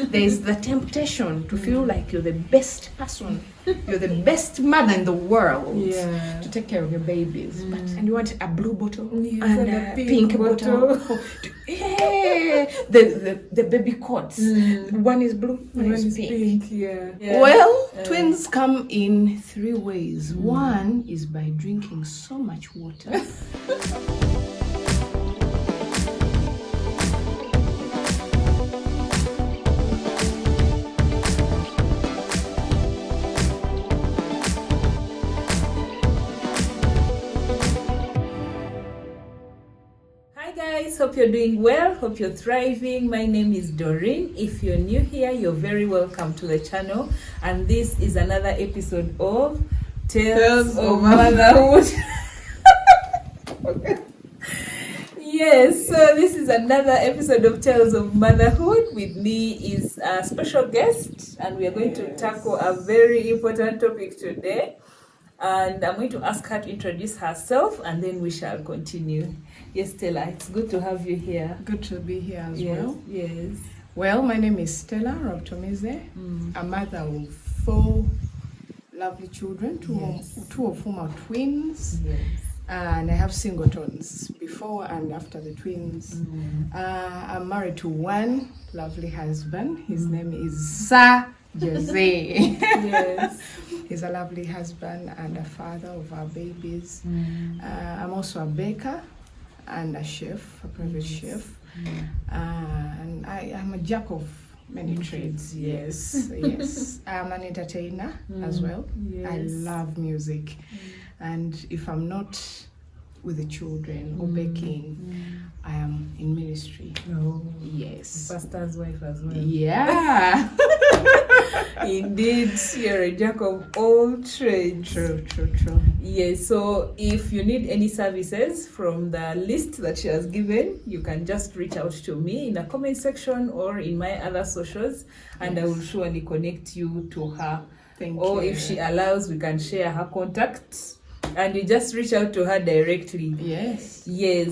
there's the temptation to feel like you're the best person, you're the best mother in the world to take care of your babies. And you want a blue bottle and a pink bottle. The baby coats. One is blue, one is pink. Well, twins come in 3 ways. One is by drinking so much water. Hope you're doing well, hope you're thriving. My name is Doreen. If you're new here, you're very welcome to the channel, and this is another episode of Tales of Motherhood. Yes, so this is another episode of Tales of Motherhood. With me is a special guest, and we are going to tackle a very important topic today. And I'm going to ask her to introduce herself, and then we shall continue. Yes, Stella, it's good to have you here. Good to be here as well. Yes. Well, my name is Stella Robtomize, a mother of 4 lovely children, two of whom are twins. Yes. And I have singletons before and after the twins. I'm married to one lovely husband. His name is Sir Jose. Yes. He's a lovely husband and a father of our babies. I'm also a baker and a chef, a private chef. And I'm a jack of many trades. Yes. I'm an entertainer as well. Yes. I love music. And if I'm not with the children or baking, I am in ministry. Oh. Yes. Pastor's wife as well. Yeah. Indeed, you're a jack of all trades. True. Yes, so if you need any services from the list that she has given, you can just reach out to me in the comment section or in my other socials, and I will surely connect you to her. Thank you. Or if she allows, we can share her contacts, and you just reach out to her directly. Yes.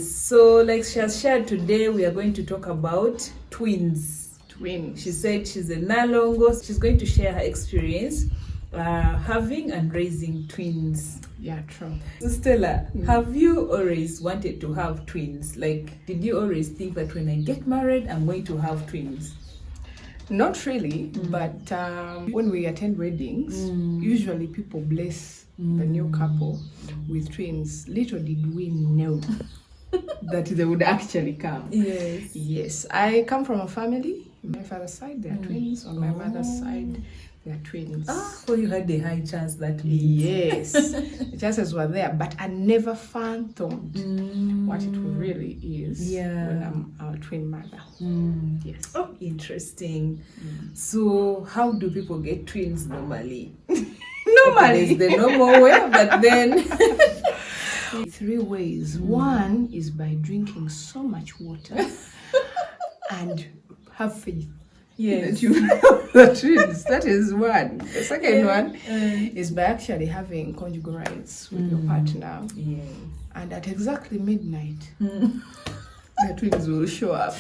So like she has shared today, we are going to talk about twins. She said she's a Nalongo. She's going to share her experience having and raising twins. Yeah, true. So Stella, have you always wanted to have twins? Like, did you always think that when I get married, I'm going to have twins? Not really, but when we attend weddings, usually people bless the new couple with twins. Little did we know that they would actually come. Yes. I come from a family. My father's side, they are twins. On my mother's side, they are twins. So you had a high chance that yes, the chances were there, but I never fathomed what it really is when I'm a twin mother. Yes. Oh, interesting. So how do people get twins normally? Normally, there's the normal way, but then 3 ways. One is by drinking so much water and have faith. Yes. That you know the twins. That is one. The second one is by actually having conjugal rights with your partner. Yes. And at exactly midnight, the twins will show up.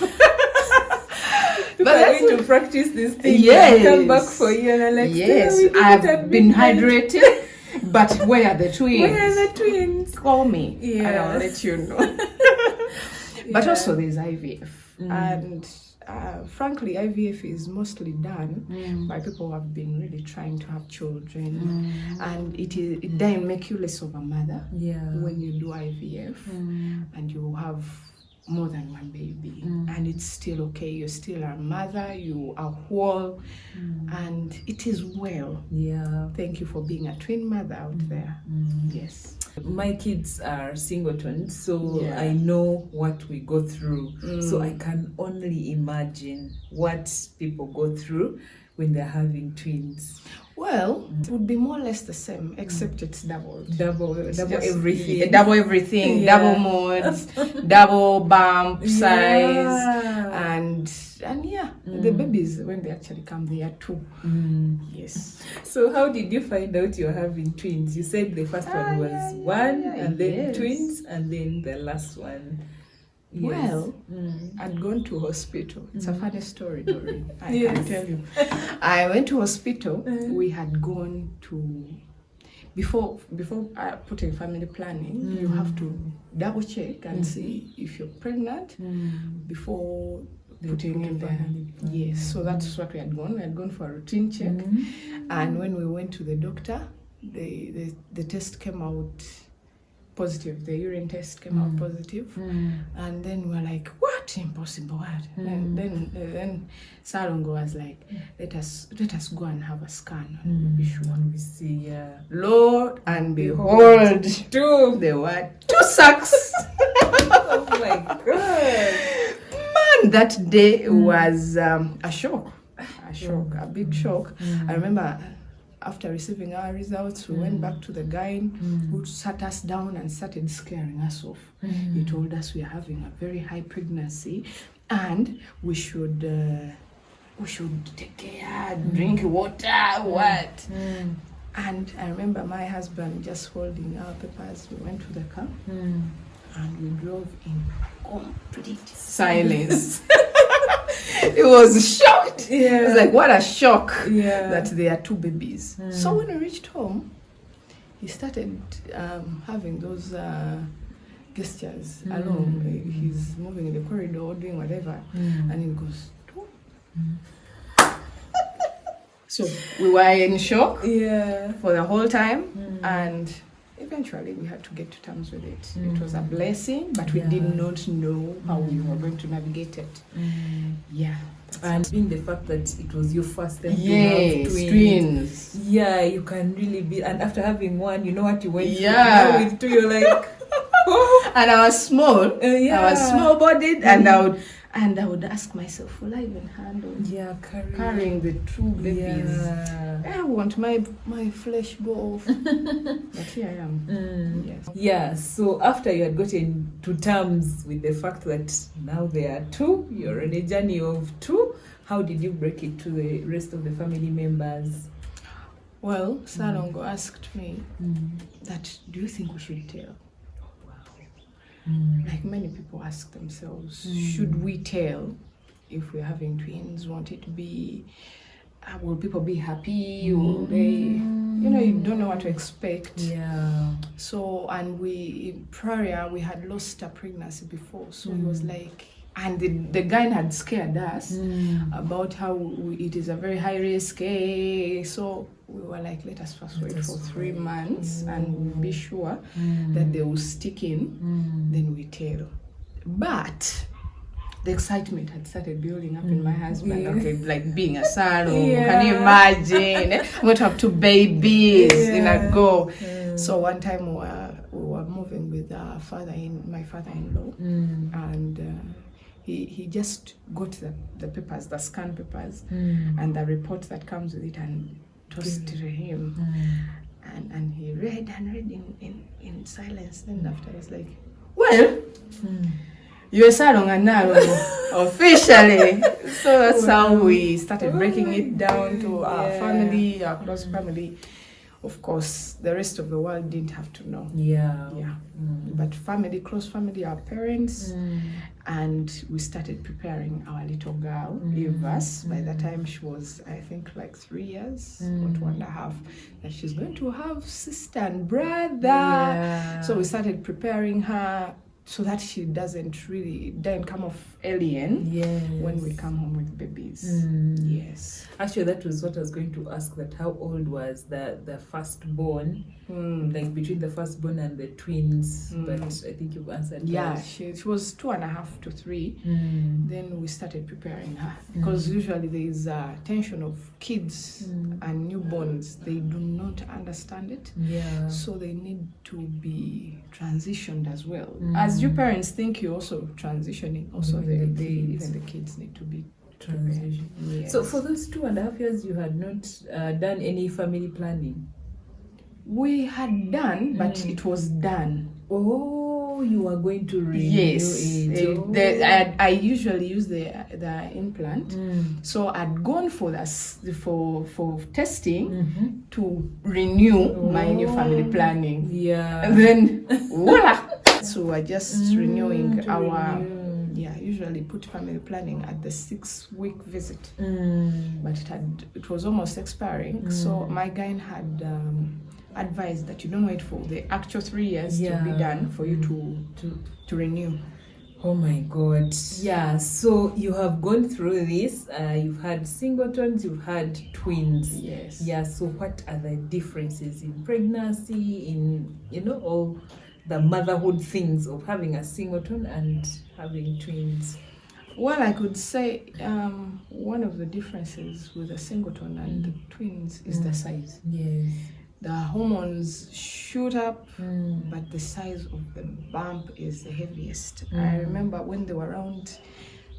But I'm going to practice this thing. Yes. Come back for you and I'm like, yes, I've been hydrated. But where are the twins? Where are the twins? Call me and I'll let you know. But also there's IVF. And frankly, IVF is mostly done by people who have been really trying to have children, and it doesn't make you less of a mother when you do IVF and you have more than one baby, and it's still okay. You're still a mother, you are whole, and it is well. Thank you for being a twin mother out there. Yes. My kids are singletons, so I know what we go through. So I can only imagine what people go through when they're having twins. Well, it would be more or less the same, except it's double everything. Double everything, double modes, double bump size, and the babies, when they actually come, they are 2. Yes. So how did you find out you're having twins? You said the first one was one, and then twins, and then the last one. Well, I'd gone to hospital. It's a funny story, Doreen. I Yes. can tell you. I went to hospital. We had gone to before putting family planning. You have to double check and see if you're pregnant before putting in there. Yes, so that's what we had gone. We had gone for a routine check, and when we went to the doctor, the test came out positive. The urine test came out positive, and then we're like, "What? Impossible!" And then Nalongo was like, "Let us go and have a scan and be sure." We see, Lord and behold, there were 2 sacks. Oh my God. Man, that day was a shock, a big shock. I remember after receiving our results, we went back to the guy who sat us down and started scaring us off. He told us we are having a very high pregnancy and we should take care, drink water, what? And I remember my husband just holding our papers. We went to the car and we drove in complete silence. It was shocked. Yeah. It was like, what a shock Yeah. that there are 2 babies. So when we reached home, he started having those gestures along. He's moving in the corridor, doing whatever, and he goes, 2. So we were in shock for the whole time, and eventually we had to get to terms with it. It was a blessing, but we did not know how we were going to navigate it. Yeah. And being the fact that it was your first time to Yes, have twins. Yeah, you can really be, and after having one, you know what you went through. Yeah. Now with 2, you're like, And I was small. yeah. I was small bodied, and I would ask myself, will I even handle carrying the 2 babies? Yeah. I want my flesh go off. But here I am. Yes. Yeah, so after you had gotten to terms with the fact that now there are 2, you're on a journey of 2, how did you break it to the rest of the family members? Well, Nalongo asked me that, do you think we should tell? Like many people ask themselves, should we tell if we're having twins? Won't it be, will people be happy? Will they, you don't know what to expect. Yeah. So, and prior, we had lost a pregnancy before. So he was like, and the guy had scared us about how it is a very high risk. So we were like, let us first wait for 3 months and be sure that they will stick in, then we tell. But the excitement had started building up in my husband. Okay, like being a son, can you imagine? I'm going to have 2 babies in a go. So one time we were moving with my father-in-law, and he just got the papers, the scan papers, and the report that comes with it, and tossed to him. And he read in silence. Then after he's like, well, you're Sarong and Nalongo officially. So that's how we started breaking it down to our family, our close family. Of course, the rest of the world didn't have to know. Yeah. But family, close family, our parents, and we started preparing our little girl, Evas. By the time she was, I think, like 3 years or 2.5, that she's going to have sister and brother. Yeah. So we started preparing her so that she doesn't come off alien when we come home with babies. Yes. Actually, that was what I was going to ask, that how old was the firstborn, like between the firstborn and the twins, but I think you've answered that. Yeah, she was 2.5 to 3. Then we started preparing her, because usually there is a tension of kids and newborns. They do not understand it. Yeah. So they need to be transitioned as well. As you parents think you're also transitioning, also even the kids need to be transition. Yes. So for those 2.5 years, you had not done any family planning? We had done, but it was done. Oh, you were going to renew yes. it. I usually use the implant. So I'd gone for testing to renew my new family planning. Yeah. And then voila! So we're just renewing our usually put family planning at the 6-week visit, but it was almost expiring. So my guy had advised that you don't wait for the actual 3 years to be done for you to renew. Oh my God. Yeah, so you have gone through this. You've had singletons, you've had twins. Yes. Yeah, so what are the differences in pregnancy, in, all the motherhood things of having a singleton and having twins? Well, I could say one of the differences with a singleton and the twins is the size. Yes. The hormones shoot up, but the size of the bump is the heaviest. I remember when they were around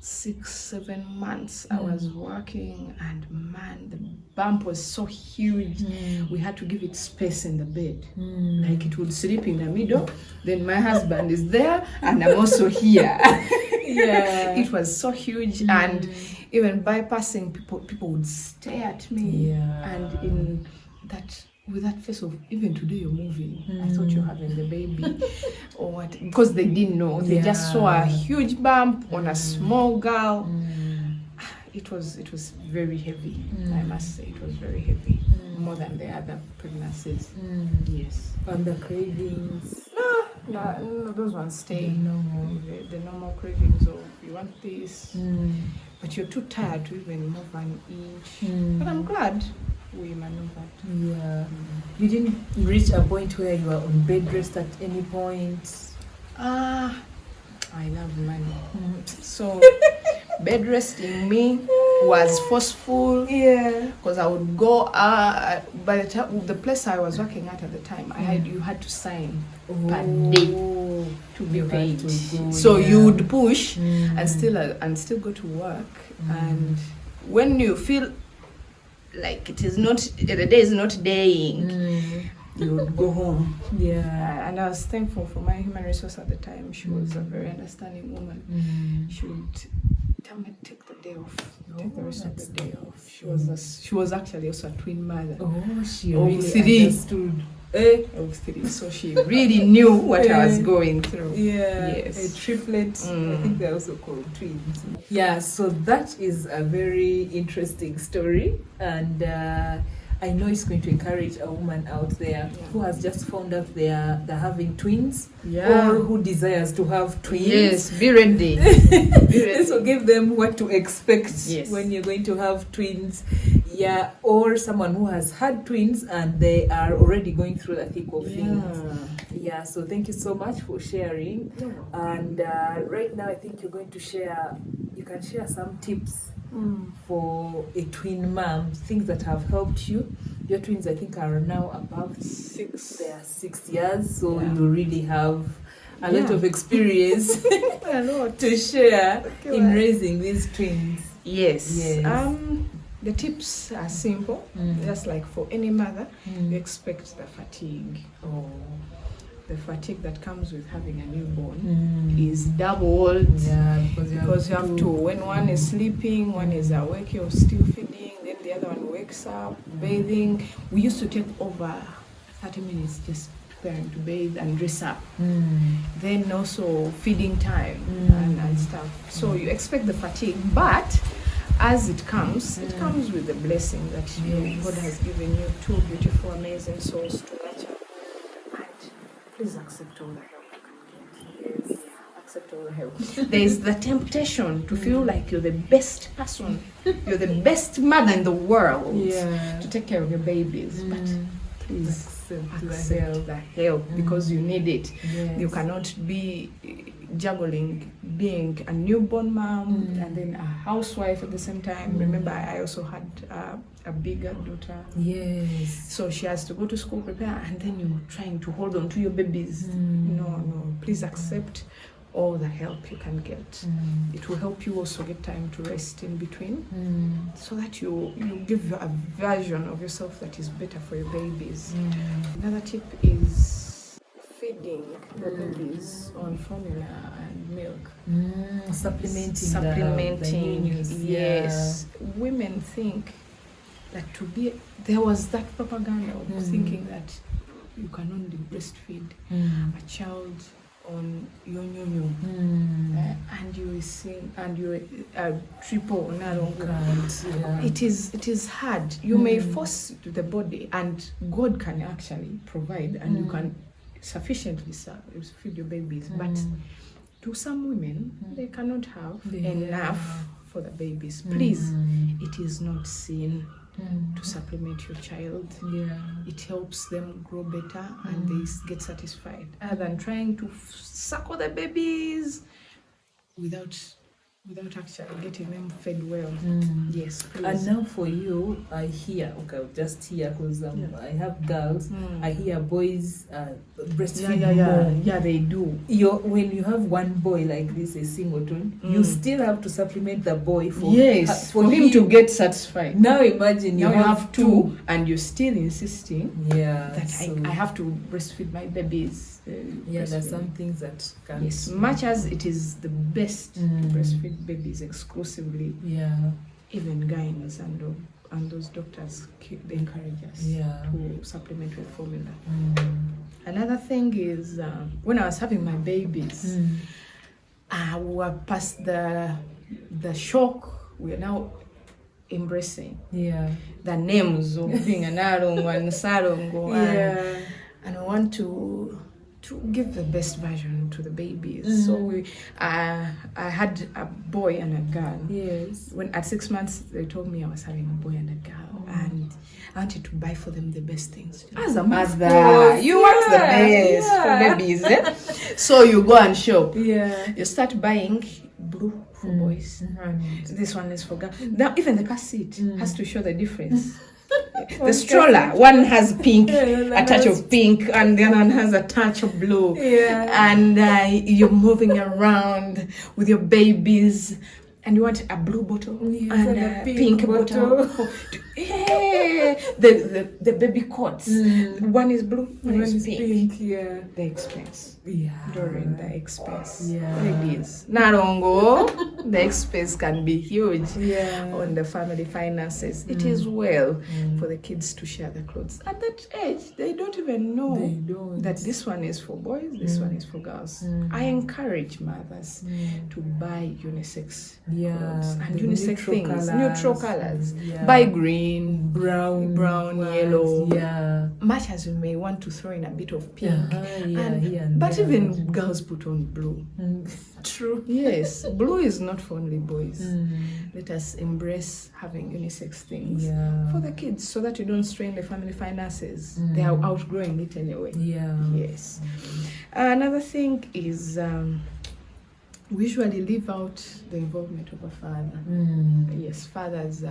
6-7 months, I was working, and man, the bump was so huge. We had to give it space in the bed. Like it would sleep in the middle, then my husband is there, and I'm also here. It was so huge, and even bypassing people would stare at me, and in that, with that face of, even today you're moving, I thought you're having the baby, or what, because they didn't know. They just saw a huge bump on a small girl. It was very heavy. I must say, it was very heavy, more than the other pregnancies. Yes. And the cravings? No, those ones stay. The normal cravings of, you want this, but you're too tired to even move an inch. But I'm glad we maneuvered. Yeah. You didn't reach a point where you were on bed rest at any point? I love money. So bed resting me was forceful. Because I would go, by the time, the place I was working at the time, you had to sign per day to be paid. So you would push and still go to work. And when you feel like it is not, the day is not daying, you would go home. And I was thankful for my human resource at the time. She was a very understanding woman. She would tell me to take the day off, take the rest of the day off. She was actually also a twin mother. She of really 3. understood. Of 3, so she really knew what I was going through. Yes. A triplet. I think they're also called twins. Yeah, so that is a very interesting story, and I know it's going to encourage a woman out there who has just found out they're having twins, or who desires to have twins. Yes, be ready. This will give them what to expect when you're going to have twins. Yeah, or someone who has had twins and they are already going through the thick of things. Yeah, so thank you so much for sharing. And right now I think you can share some tips for a twin mom, things that have helped you. Your twins, I think, are now above 6. They are 6 years, so you really have a lot of experience to share in raising these twins. Yes. The tips are simple, just like for any mother. You expect the fatigue. The fatigue that comes with having a newborn is doubled. Because you have to, when one is sleeping, one is awake, you're still feeding, then the other one wakes up, bathing. We used to take over 30 minutes just preparing to bathe and dress up. Then also feeding time and stuff. So you expect the fatigue, but as it comes with the blessing that God has given you 2 beautiful, amazing souls to nurture. And please accept all the help you can get. Accept all the help. There is the temptation to feel like you're the best person, you're the best mother in the world to take care of your babies. But please accept the help because you need it. You cannot be juggling being a newborn mom and then a housewife at the same time. Remember, I also had a bigger daughter. So she has to go to school, prepare, and then you're trying to hold on to your babies. No, please accept all the help you can get. It will help you also get time to rest in between, so that you give a version of yourself that is better for your babies. Another tip is feeding the babies on formula and milk. Supplementing. Yes. Women think that there was that propaganda of thinking that you can only breastfeed a child on your nyonyo, and you sing and you triple Nalongo. Yeah. It is hard. You may force the body, and God can actually provide, and you can sufficiently feed your babies. But to some women, they cannot have enough for the babies. Please, it is not sin to supplement your child. It helps them grow better and they get satisfied, other than trying to suckle the babies without actually getting them fed well. Yes, please. And now for you, I hear, okay, I'll just hear because I have girls, I hear boys breastfeed more. Yeah, they do. When you have one boy like this, a singleton, you still have to supplement the boy for him to get satisfied. Now imagine you have two and you're still insisting that so I have to breastfeed my babies. There's some things that can. Yes, much as it is the best to breastfeed babies exclusively. Even gynaes and those doctors encourage us to supplement with formula. Another thing is when I was having my babies, we were past the shock. We are now embracing the names of being a Nalongo and Salongo, and I want to give the best version to the babies. So I had a boy and a girl. When at 6 months they told me I was having a boy and a girl, and I wanted to buy for them the best things. As a mother, you want the best for babies. So you go and shop. You start buying blue for boys. This one is for girls. Now even the car seat has to show the difference. The stroller, one has pink, a touch of pink, and the other one has a touch of blue. And you're moving around with your babies, and you want a blue bottle and a pink bottle. The baby coats. One is blue, one is pink. The expense. During the expense. Ladies, Nalongo, the expense can be huge on the family finances. It is well for the kids to share the clothes. At that age, they don't even know that this one is for boys, this one is for girls. I encourage mothers to buy unisex clothes and unisex things, neutral colors. Buy green, brown, yellow. Much as you may want to throw in a bit of pink. But even girls put on blue. True. Yes, blue is not for only boys. Let us embrace having unisex things for the kids so that you don't strain the family finances. They are outgrowing it anyway. Yes. Another thing is we usually leave out the involvement of a father. Yes, fathers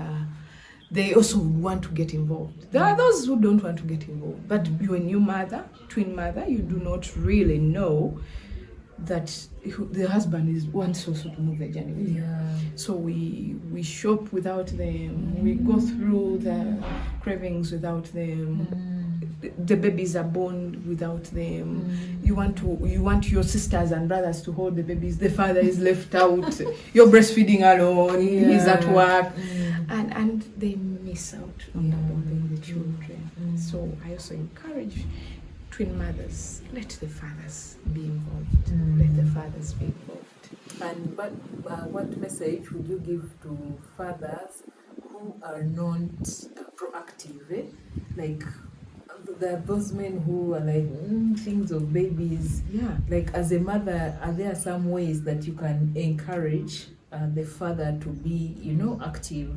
they also want to get involved. There are those who don't want to get involved, but you're a new mother, twin mother, you do not really know that the husband wants also to move the journey with you. So we shop without them, we go through the cravings without them. The babies are born without them. You want your sisters and brothers to hold the babies. The father is left out. You're breastfeeding alone. He's at work, and they miss out on holding the children. So I also encourage twin mothers. Let the fathers be involved. Let the fathers be involved. And what message would you give to fathers who are not proactive? Like there are those men who are like things of babies. Like as a mother, are there some ways that you can encourage the father to be, actively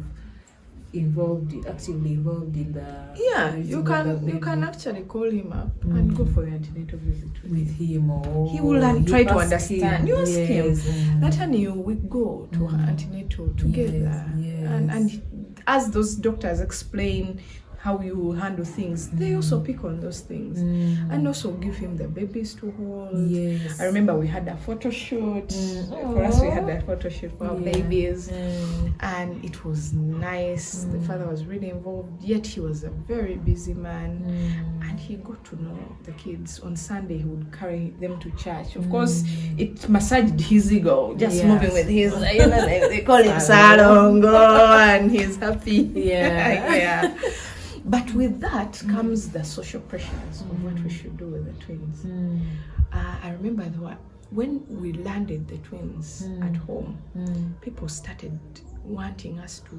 involved in the you can actually call him up and go for the antenatal visit with him, or he will try to understand. You ask him that, honey, we go to antenatal together, and as those doctors explain how you handle things, they also pick on those things, and also give him the babies to hold. I remember we had a photo shoot for us. We had a photo shoot for our babies, and it was nice. The father was really involved, yet he was a very busy man, and he got to know the kids. On Sunday, he would carry them to church. Of course, it massaged his ego, just moving with his, they call him Salongo, and he's happy. But with that comes the social pressures of what we should do with the twins. I remember when we landed the twins at home, people started wanting us to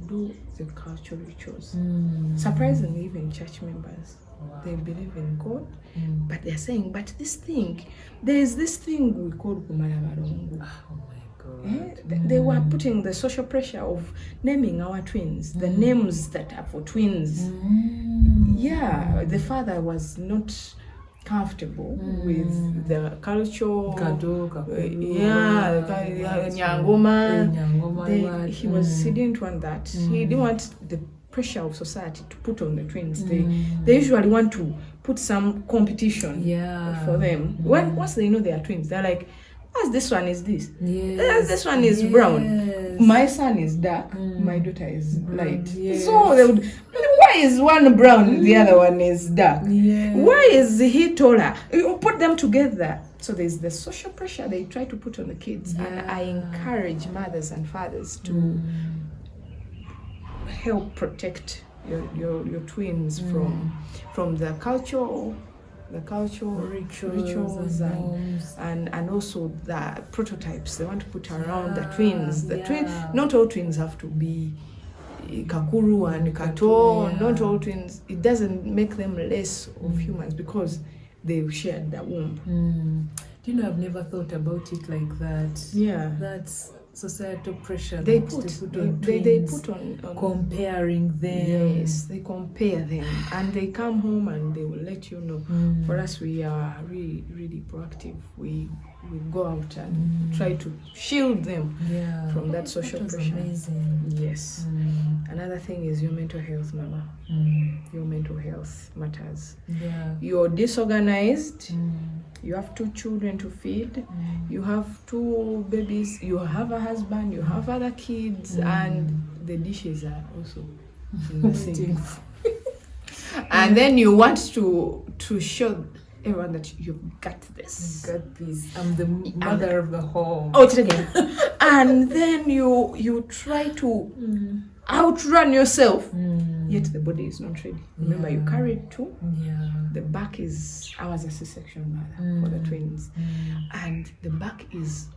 do the cultural rituals. Surprisingly, even church members, they believe in God, but they're saying, but there's this thing we call Kumalabalongo. Oh my God. They were putting the social pressure of naming our twins, the names that are for twins. Yeah, the father was not comfortable with the culture. Nyangoma. He didn't want that. He didn't want the pressure of society to put on the twins. They usually want to put some competition for them. Once they know they are twins, they're like, as this one is this. This one is brown. My son is dark. My daughter is light. So they would, why is one brown, the other one is dark? Why is he taller? You put them together. So there's the social pressure they try to put on the kids. And I encourage mothers and fathers to help protect your twins from the cultural rituals and also the prototypes they want to put around the twins. Not all twins have to be kakuru and kato. Not all twins. It doesn't make them less of humans because they've shared the womb. Do you know, I've never thought about it like that. That's societal pressure they put on comparing them. Yes, they compare them and they come home and they will let you know. For us, we are really, really proactive. We go out and try to shield them from that social pressure. Amazing. Yes. Another thing is your mental health, mama. Your mental health matters. You're disorganized. You have 2 children to feed. You have 2 babies. You have a husband. You have other kids, and the dishes are also in the sink. And then you want to show everyone that you've got this. I'm the mother of the home. Oh, it's again. And then you try to outrun yourself. Yet the body is not ready. Remember, you carried 2. The back is, I was a C-section mother for the twins, and the back is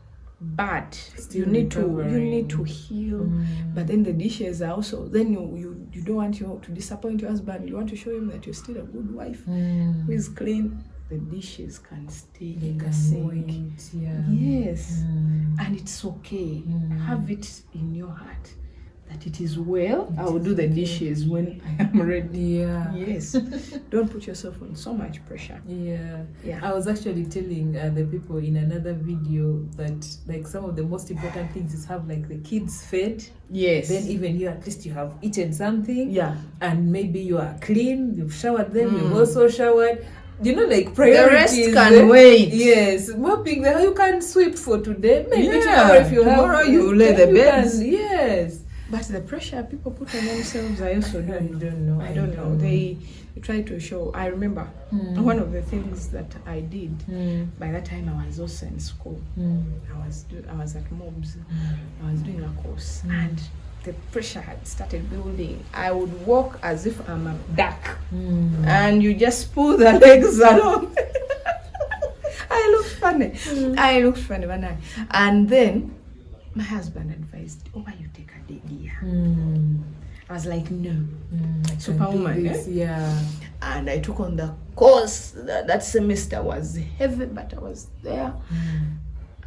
bad. You need to heal. But then the dishes are also. Then you don't want to disappoint your husband. You want to show him that you're still a good wife who is clean. The dishes can stay in the sink. Yes, and it's okay. Have it in your heart that it is well. I will do the dishes when I am ready. Yes. Don't put yourself on so much pressure. I was actually telling the people in another video that like some of the most important things is have like the kids fed. Yes. Then even you, at least you have eaten something. And maybe you are clean. You've showered them. You've also showered. You know, like priorities. The rest can wait. Yes, mopping you can sweep for today. Maybe tomorrow if you tomorrow you lay the beds. Yes. But the pressure people put on themselves, I also don't know. I don't know. They try to show. I remember one of the things that I did. By that time, I was also in school. I was at MOBS. I was doing a course, and the pressure had started building. I would walk as if I'm a duck, and you just pull the legs along. I looked funny one night, and then my husband advised, why you take a day here? I was like, no. Superwoman. And I took on the course. That semester was heavy, but I was there.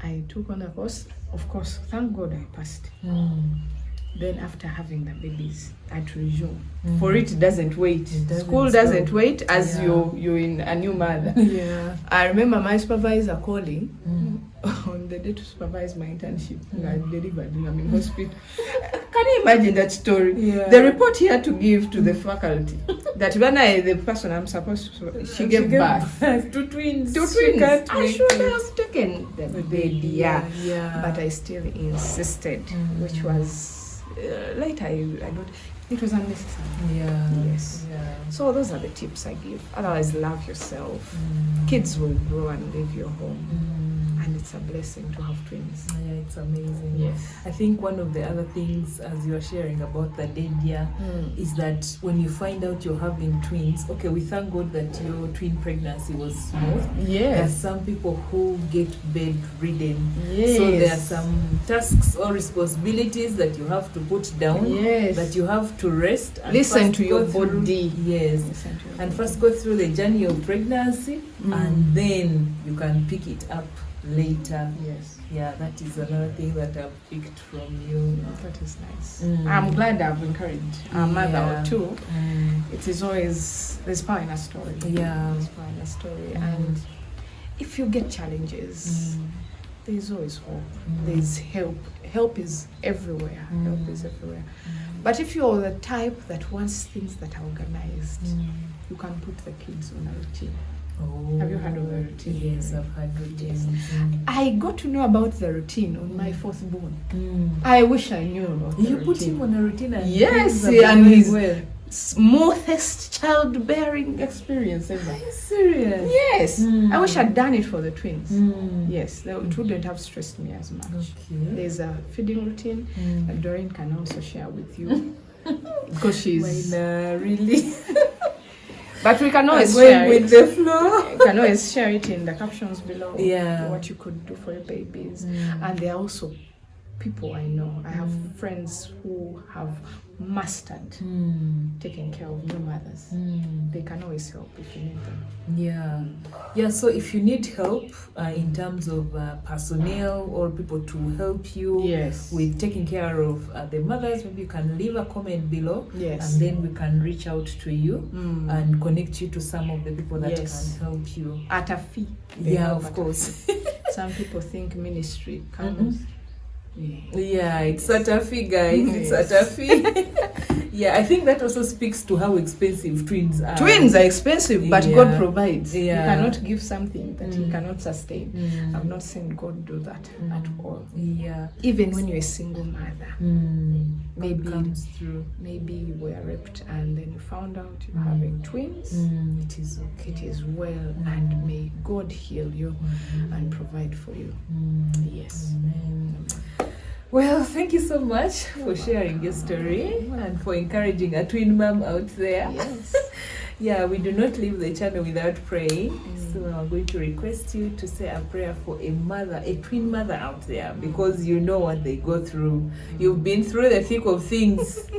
I took on the course. Of course, thank God I passed. Then after having the babies, I had to resume. For it doesn't wait. School doesn't wait as you're in a new mother. I remember my supervisor calling on the day to supervise my internship. I delivered. I'm in hospital. Can you imagine that story? The report he had to give to the faculty that when the person I'm supposed to, she gave birth. 2 twins. 2 twins. I should have taken the baby. But I still insisted, which was later I got. It was unnecessary. Yeah. Yes. Yeah. So those are the tips I give. Otherwise, love yourself. Kids will grow and leave your home, and it's a blessing to have twins. Yeah, it's amazing. Yes. I think one of the other things, as you are sharing about the dead year, is that when you find out you're having twins, okay, we thank God that your twin pregnancy was smooth. There are some people who get bedridden. Yes. So there are some tasks or responsibilities that you have to put down. Yes. That you have to rest. And Listen first to your go through- body. Yes. Listen to your And body. first go through the journey of pregnancy, and then you can pick it up later. Yes. Yeah, that is another thing that I've picked from you. That is nice. Mm. I'm glad I've encouraged a mother Yeah. or two. It is always, there's power in a story. Yeah. There's power in a story. And if you get challenges, there's always hope. There's help. Help is everywhere. Help is everywhere. But if you're the type that wants things that are organized, you can put the kids on a routine. Oh. Have you heard of the routine? Yes, I've heard routines. I got to know about the routine on my fourth born. I wish I knew about the You routine. put him on a routine and Yes, things are and going he's well. smoothest childbearing experience ever. Are you serious? Yes, I wish I'd done it for the twins. Yes, it wouldn't have stressed me as much. Okay. There's a feeding routine that Doreen can also share with you because she's. Really? But we can always going share with it. the flow. You can always share it in the captions below. Yeah. What you could do for your babies, and there are also people I know. I have friends who have mastered taking care of new mothers. They can always help if you need them. Yeah. So if you need help in terms of personnel or people to help you Yes. with taking care of the mothers, maybe you can leave a comment below. Yes. And then we can reach out to you and connect you to some of the people that Yes. can help you. At a fee. They Yeah, help of at a course. fee. Some people think ministry comes. Yeah, it's at a fee, guys. It's Yes. at a fee. Yeah, I think that also speaks to how expensive twins are. Twins are expensive, but Yeah. God provides. Yeah. You cannot give something that He cannot sustain. I've not seen God do that at all. Yeah. Even when you're a single mother, maybe Comes through. maybe you were raped and then you found out you're having twins. It is okay. It is well, and may God heal you and provide for you. Yes. Amen. Well, thank you so much for sharing your story and for encouraging a twin mom out there. Yes. Yeah, we do not leave the channel without praying. So I'm going to request you to say a prayer for a mother, a twin mother out there, because you know what they go through. You've been through the thick of things.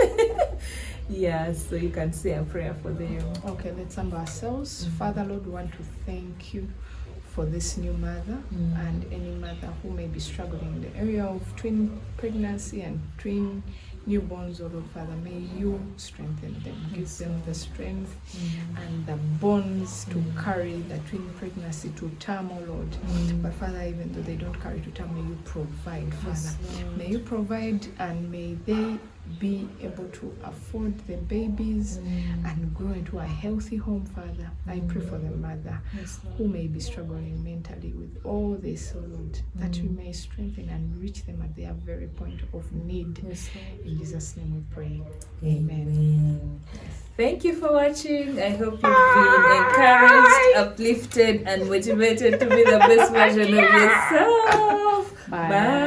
Yeah, so you can say a prayer for them. Okay, let's humble ourselves. Father, Lord, we want to thank you for this new mother and any mother who may be struggling in the area of twin pregnancy and twin newborns, oh Lord Father, may you strengthen them, give them the strength and the bonds to carry the twin pregnancy to term, oh Lord. But Father, even though they don't carry to term, may you provide, Father. May you provide, and may they be able to afford the babies and grow into a healthy home, Father. I pray for the mother who may be struggling mentally with all this, oh Lord, that you may strengthen and reach them at their very point of need. In Jesus' name we pray. Amen. Thank you for watching. I hope you've been encouraged, uplifted, and motivated to be the best version of yourself. Bye. Bye.